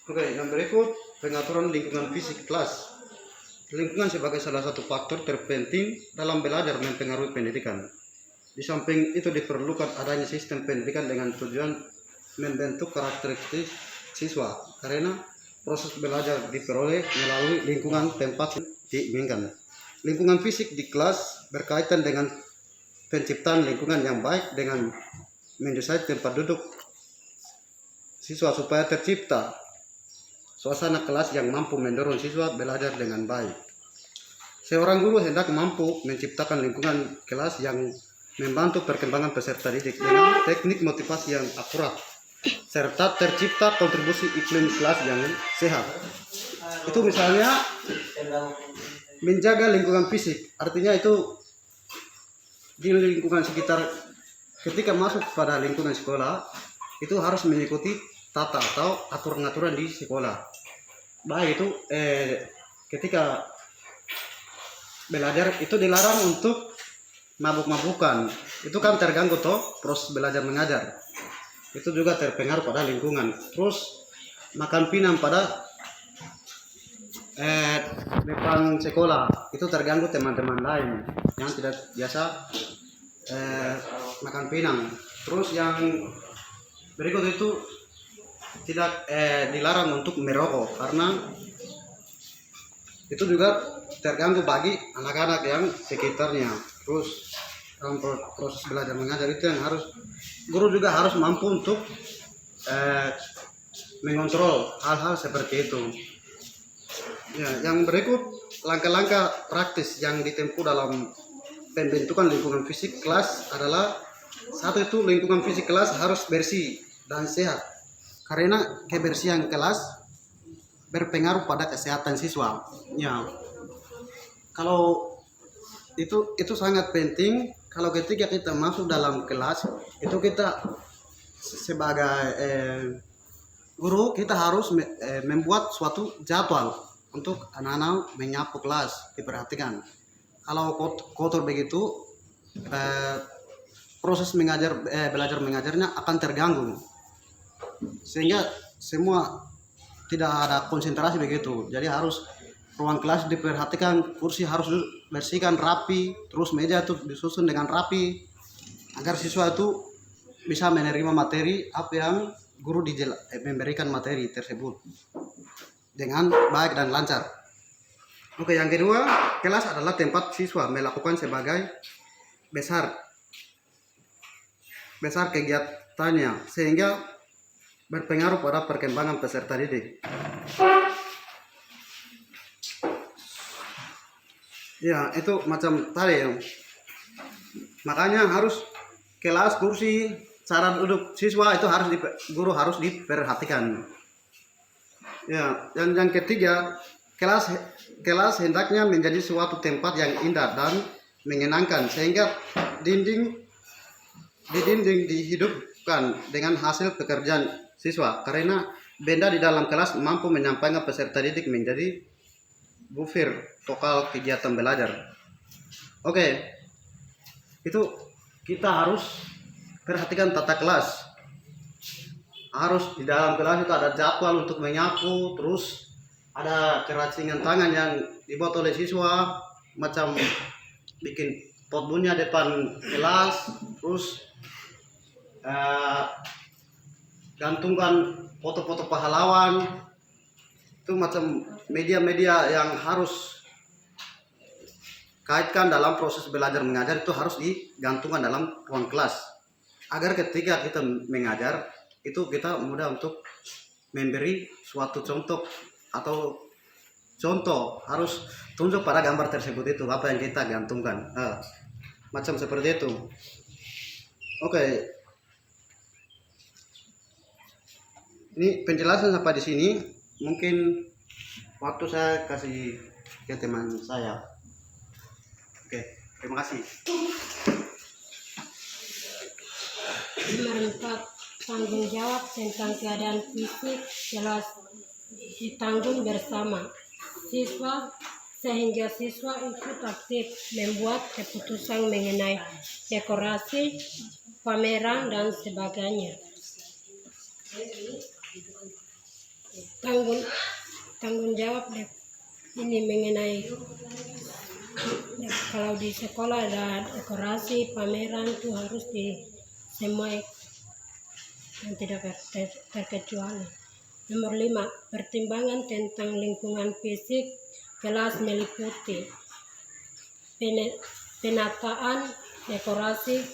Oke, yang berikut pengaturan lingkungan fisik kelas. Lingkungan sebagai salah satu faktor terpenting dalam belajar mempengaruhi pendidikan. Di samping itu diperlukan adanya sistem pendidikan dengan tujuan membentuk karakteristik siswa, karena proses belajar diperoleh melalui lingkungan tempat diinginkan. Lingkungan fisik di kelas berkaitan dengan penciptaan lingkungan yang baik dengan mendesain tempat duduk siswa supaya tercipta suasana kelas yang mampu mendorong siswa belajar dengan baik. Seorang guru hendak mampu menciptakan lingkungan kelas yang membantu perkembangan peserta didik dengan teknik motivasi yang akurat, serta tercipta kontribusi iklim kelas yang sehat. Itu misalnya menjaga lingkungan fisik, artinya itu di lingkungan sekitar ketika masuk pada lingkungan sekolah itu harus mengikuti tata atau aturan-aturan di sekolah. Baik itu ketika belajar itu dilarang untuk mabuk-mabukan. Itu kan terganggu toh proses belajar mengajar. Itu juga terpengaruh pada lingkungan. Terus makan pinang pada depan sekolah itu terganggu teman-teman lain yang tidak biasa makan pinang. Terus yang berikut itu tidak dilarang untuk merokok, karena itu juga terganggu bagi anak-anak yang sekitarnya. Terus dalam proses belajar mengajar itu yang harus guru juga harus mampu untuk mengontrol hal-hal seperti itu. Ya, yang berikut langkah-langkah praktis yang ditempuh dalam pembentukan lingkungan fisik kelas adalah: satu, itu lingkungan fisik kelas harus bersih dan sehat, karena kebersihan kelas berpengaruh pada kesehatan siswa. Ya, kalau itu sangat penting. Kalau ketika kita masuk dalam kelas itu kita sebagai guru kita harus membuat suatu jadwal untuk anak-anak menyapu kelas, diperhatikan. Kalau kotor begitu proses belajar mengajarnya akan terganggu, sehingga semua tidak ada konsentrasi begitu. Jadi harus ruang kelas diperhatikan, kursi harus bersihkan rapi, terus meja itu disusun dengan rapi agar siswa itu bisa menerima materi apa yang guru memberikan materi tersebut dengan baik dan lancar. Oke, yang kedua, kelas adalah tempat siswa melakukan sebagai besar kegiatannya sehingga berpengaruh pada perkembangan peserta didik. Ya, itu macam tadi ya. Makanya harus kelas, kursi, cara duduk siswa itu guru harus diperhatikan. Ya, dan yang ketiga, kelas hendaknya menjadi suatu tempat yang indah dan menyenangkan sehingga di dinding dihidupkan dengan hasil pekerjaan siswa, karena benda di dalam kelas mampu menyampaikan peserta didik menjadi buffer vokal kegiatan belajar. Oke, itu kita harus perhatikan tata kelas. Harus di dalam kelas itu ada jadwal untuk menyapu, terus ada keracingan tangan yang dibuat oleh siswa, macam bikin pot bunyi depan kelas, terus gantungkan foto-foto pahlawan. Itu macam media-media yang harus kaitkan dalam proses belajar mengajar itu harus digantungkan dalam ruang kelas, agar ketika kita mengajar itu kita mudah untuk memberi suatu contoh atau contoh, harus tunjuk pada gambar tersebut itu apa yang kita gantungkan, macam seperti itu. Oke, ini penjelasan sampai di sini. Mungkin waktu saya kasih ke teman saya. Oke, terima kasih. Berempat, tanggung jawab tentang keadaan fisik jelas ditanggung bersama siswa, sehingga siswa ikut aktif membuat keputusan mengenai dekorasi, pameran, dan sebagainya. tanggung jawab ini mengenai kalau di sekolah ada dekorasi pameran itu harus di semua yang tidak terkecuali. Nomor 5, pertimbangan tentang lingkungan fisik kelas meliputi penataan, dekorasi,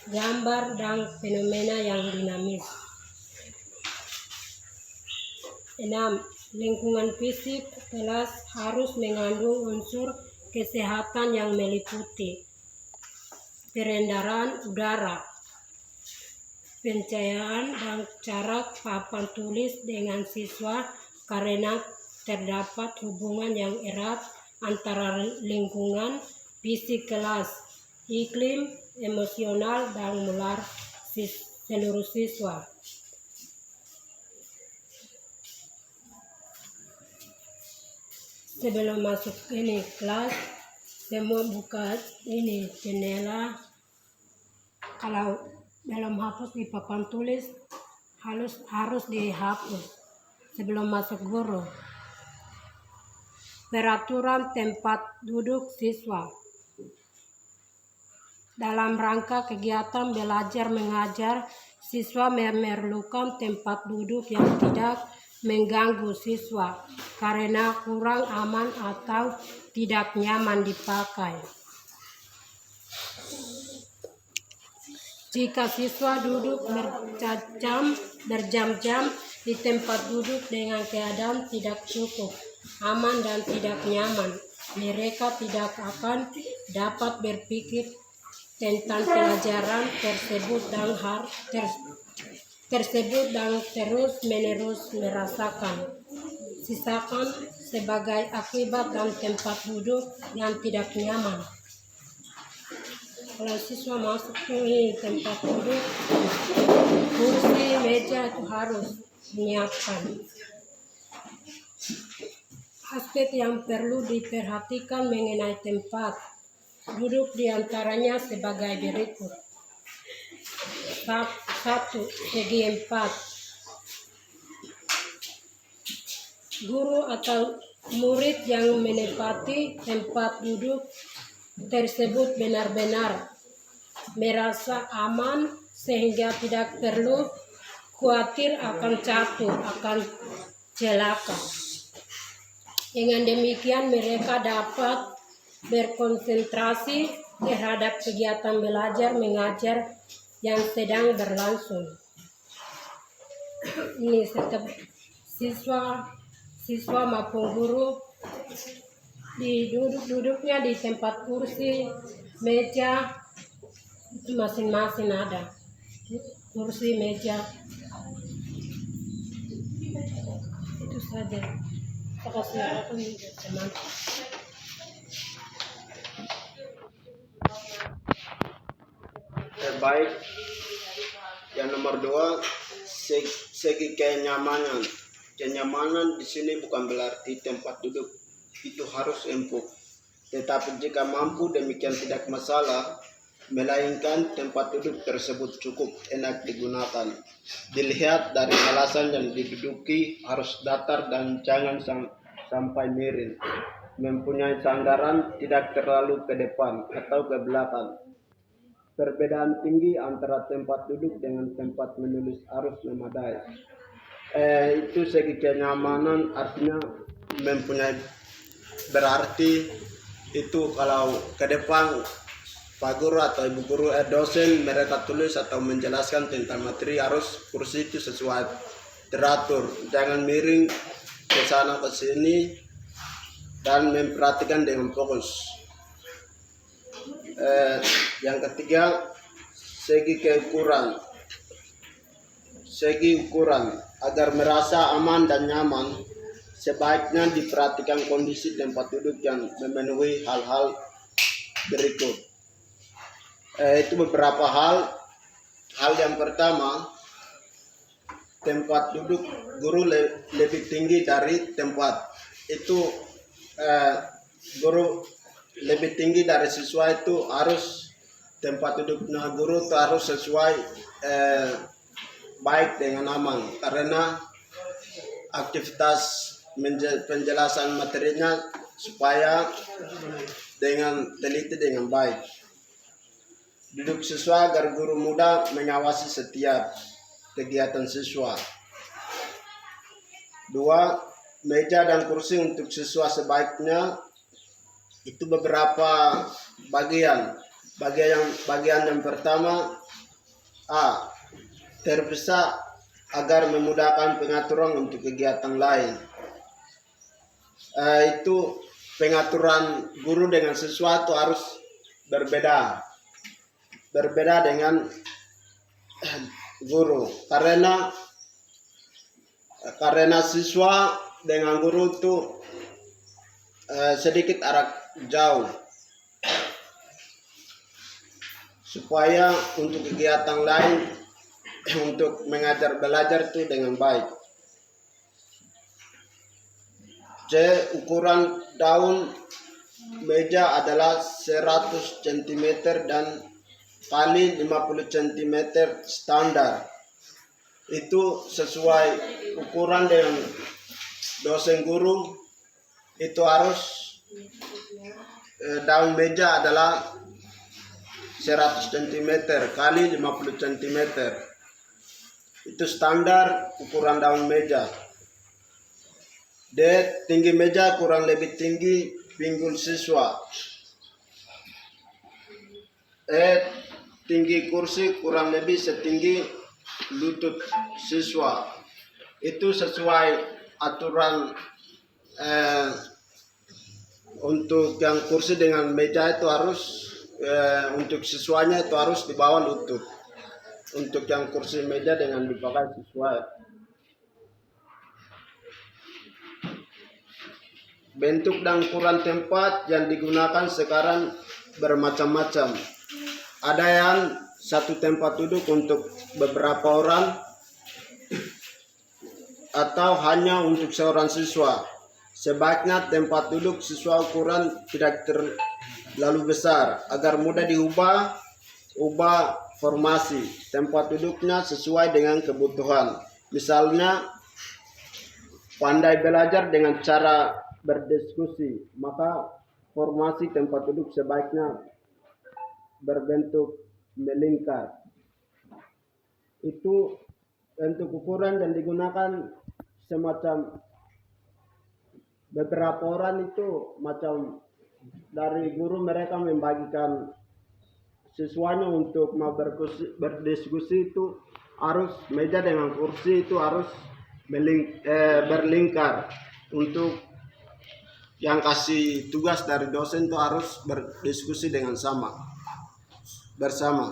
gambar, dan fenomena yang dinamis. 6. Lingkungan fisik kelas harus mengandung unsur kesehatan yang meliputi peredaran udara, pencahayaan, dan jarak papan tulis dengan siswa karena terdapat hubungan yang erat antara lingkungan fisik kelas, iklim, emosional, dan moral seluruh siswa. Sebelum masuk ini kelas, semua buka ini jendela. Kalau dalam hapus di papan tulis harus dihapus sebelum masuk guru. Peraturan tempat duduk siswa. Dalam rangka kegiatan belajar mengajar, siswa memerlukan tempat duduk yang tidak mengganggu siswa karena kurang aman atau tidak nyaman dipakai. Jika siswa duduk berjam-jam di tempat duduk dengan keadaan tidak cukup aman dan tidak nyaman, mereka tidak akan dapat berpikir tentang pelajaran tersebut dan terus-menerus merasakan sisakan sebagai akibat dan tempat duduk yang tidak nyaman. Kalau siswa masuk ke tempat duduk, kursi, meja itu harus menyiapkan. Aspek yang perlu diperhatikan mengenai tempat duduk diantaranya sebagai berikut. 1. Segi 4. Guru atau murid yang menempati tempat duduk tersebut benar-benar merasa aman sehingga tidak perlu khawatir akan jatuh, akan celaka. Dengan demikian mereka dapat berkonsentrasi terhadap kegiatan belajar mengajar yang sedang berlangsung. Ini setiap siswa maupun guru duduknya di tempat kursi, meja itu masing-masing ada. Kursi, meja. Itu saja. Terima kasih teman. Terbaik. Yang nomor 2, segi kenyamanan. Kenyamanan di sini bukan berarti tempat duduk itu harus empuk, tetapi jika mampu demikian tidak masalah, melainkan tempat duduk tersebut cukup enak digunakan. Dilihat dari alasan yang diduduki harus datar dan jangan sampai miring, mempunyai sanggaran tidak terlalu ke depan atau ke belakang. Perbedaan tinggi antara tempat duduk dengan tempat menulis harus memadai. Itu segi kenyamanan, artinya mempunyai berarti itu kalau ke depan Pak Guru atau Ibu Guru dosen mereka tulis atau menjelaskan tentang materi harus kursi itu sesuai teratur, jangan miring ke sana ke sini dan memperhatikan dengan fokus. Yang ketiga, segi ukuran agar merasa aman dan nyaman, sebaiknya diperhatikan kondisi tempat duduk yang memenuhi hal-hal berikut. Itu beberapa hal. Hal yang pertama, tempat duduk guru lebih tinggi dari tempat. Itu guru lebih tinggi dari siswa itu harus tempat duduknya guru itu harus sesuai baik dengan aman, karena aktivitas penjelasan materinya supaya dengan teliti dengan baik. Duduk siswa agar guru muda mengawasi setiap kegiatan siswa. 2. Meja dan kursi untuk siswa sebaiknya itu beberapa bagian. Bagian yang pertama, A. Terpisah agar memudahkan pengaturan untuk kegiatan lain. Itu pengaturan guru dengan siswa itu harus berbeda dengan guru, karena siswa dengan guru itu sedikit jarak jauh, supaya untuk kegiatan lain untuk mengajar belajar itu dengan baik. C. Ukuran daun meja adalah 100 cm dan kali 50 cm standar. Itu sesuai ukuran dengan dosen guru. Itu harus daun meja adalah 100 cm kali 50 cm. Itu standar ukuran daun meja. D. Tinggi meja kurang lebih tinggi pinggul siswa. E. Tinggi kursi kurang lebih setinggi lutut siswa. Itu sesuai aturan untuk yang kursi dengan meja itu harus untuk siswanya itu harus di bawah lutut. Untuk yang kursi meja dengan dipakai siswa. Bentuk dan ukuran tempat yang digunakan sekarang bermacam-macam. Ada yang satu tempat duduk untuk beberapa orang atau hanya untuk seorang siswa. Sebaiknya tempat duduk siswa ukuran tidak terlalu besar agar mudah ubah formasi tempat duduknya sesuai dengan kebutuhan. Misalnya pandai belajar dengan cara berdiskusi, maka formasi tempat duduk sebaiknya berbentuk melingkar. Itu untuk ukuran yang digunakan semacam beberapa orang itu macam dari guru mereka membagikan siswanya untuk mau berdiskusi itu harus meja dengan kursi itu harus berlingkar. Untuk yang kasih tugas dari dosen itu harus berdiskusi dengan bersama.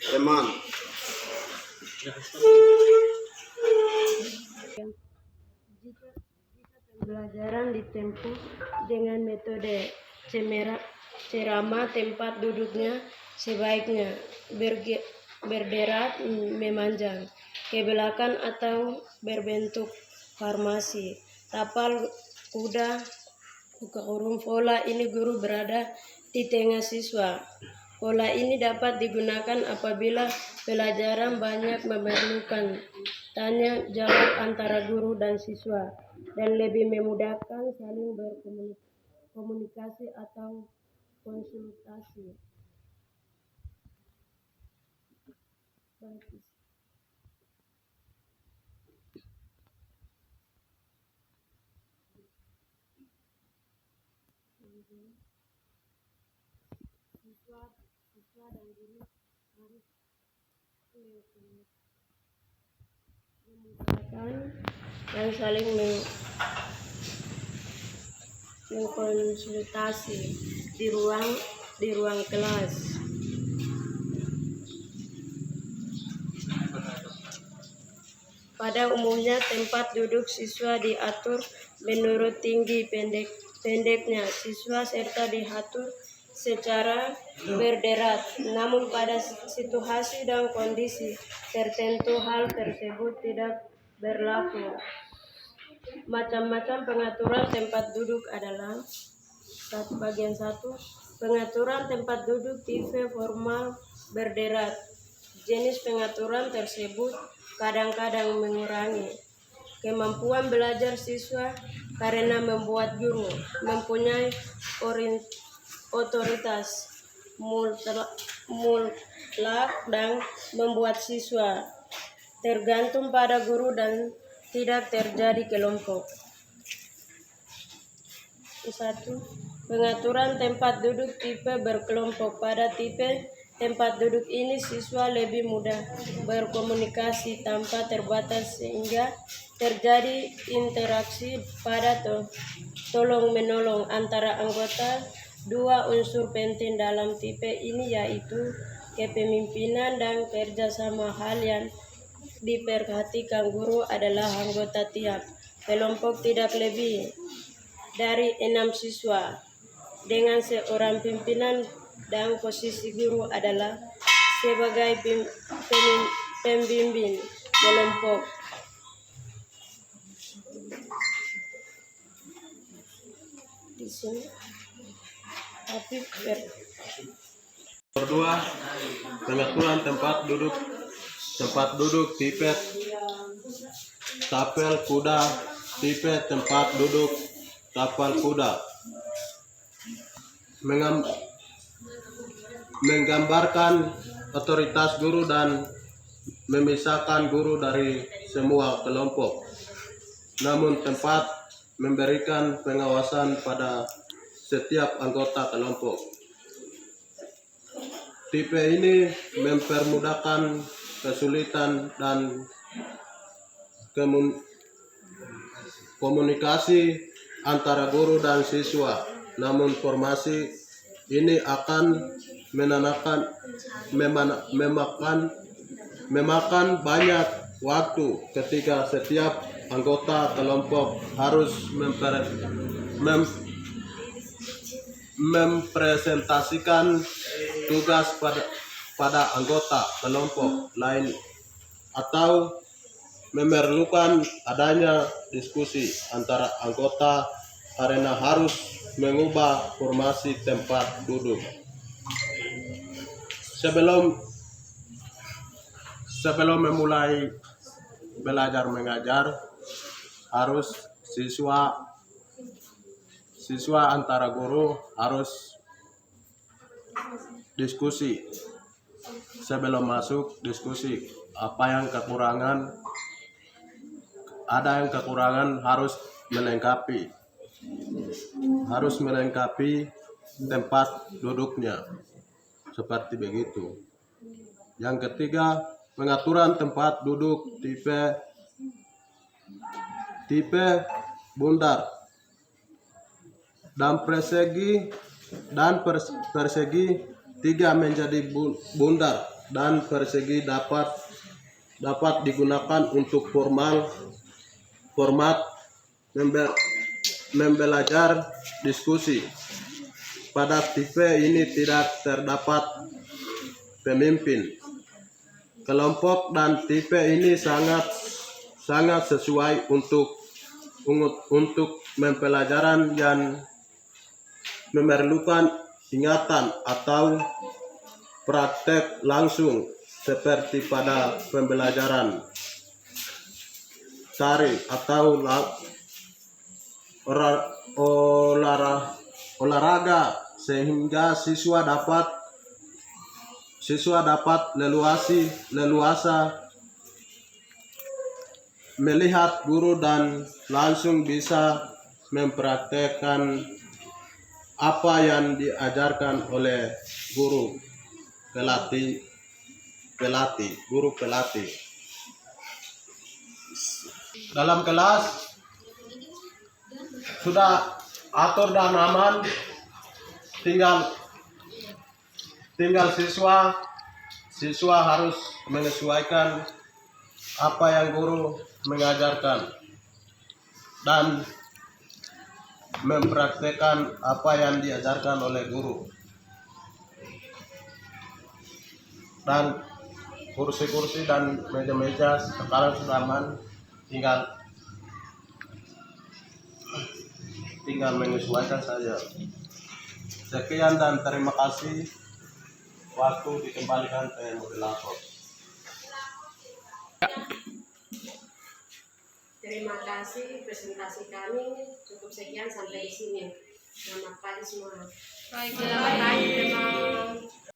Teman. Jika pembelajaran ditempuh dengan metode ceramah, tempat duduknya sebaiknya berderat memanjang ke belakang atau berbentuk formasi tapal kuda buka huruf. Pola ini guru berada di tengah siswa. Pola ini dapat digunakan apabila pelajaran banyak memerlukan tanya jawab antara guru dan siswa dan lebih memudahkan saling berkomunikasi atau konsultasi. Siswa dan guru harus memudahkan dan saling mengkonsultasi di ruang kelas. Pada umumnya tempat duduk siswa diatur menurut tinggi pendeknya siswa serta diatur secara berderat. Namun pada situasi dan kondisi tertentu hal tersebut tidak berlaku. Macam-macam pengaturan tempat duduk adalah bagian 1. Pengaturan tempat duduk tipe formal berderat. Jenis pengaturan tersebut kadang-kadang mengurangi kemampuan belajar siswa karena membuat guru mempunyai otoritas mutlak dan membuat siswa tergantung pada guru dan tidak terjadi kelompok. 1. Pengaturan tempat duduk tipe berkelompok. Pada tipe tempat duduk ini siswa lebih mudah berkomunikasi tanpa terbatas sehingga terjadi interaksi pada tolong-menolong antara anggota. 2 unsur penting dalam tipe ini yaitu kepemimpinan dan kerjasama. Hal yang diperhatikan guru adalah anggota tiap kelompok tidak lebih dari 6 siswa dengan seorang pimpinan dan posisi guru adalah sebagai pembimbing kelompok. Di sini Nomor 2, pengaturan tempat duduk tipe tapel kuda, tipe tempat duduk tapal kuda. Menggambarkan otoritas guru dan memisahkan guru dari semua kelompok. Namun tempat memberikan pengawasan pada setiap anggota kelompok. Tipe ini mempermudahkan kesulitan dan komunikasi antara guru dan siswa. Namun formasi ini akan memakan banyak waktu ketika setiap anggota kelompok harus mempresentasikan tugas pada anggota kelompok lain atau memerlukan adanya diskusi antara anggota karena harus mengubah formasi tempat duduk. Sebelum memulai belajar mengajar, harus siswa antara guru harus diskusi. Sebelum masuk diskusi, apa yang kekurangan, ada yang kekurangan harus melengkapi tempat duduknya, seperti begitu. Yang ketiga, pengaturan tempat duduk tipe bundar dan persegi 3 menjadi bundar dan persegi dapat digunakan untuk format membelajar diskusi. Pada tipe ini tidak terdapat pemimpin kelompok dan tipe ini sangat sesuai untuk pembelajaran yang memerlukan ingatan atau praktek langsung seperti pada pembelajaran tari atau olahraga sehingga siswa dapat leluasa melihat guru dan langsung bisa mempraktekkan apa yang diajarkan oleh guru pelatih. Dalam kelas sudah atur dan aman, tinggal siswa harus menyesuaikan apa yang guru mengajarkan dan mempraktekkan apa yang diajarkan oleh guru. Dan kursi-kursi dan meja-meja sekarang sudah aman, tinggal menyesuaikan saja. Sekian dan terima kasih. Waktu dikembalikan ke moderator. Terima kasih presentasi kami. Cukup sekian sampai di sini. Selamat pagi semua. Baik, Selamat pagi teman.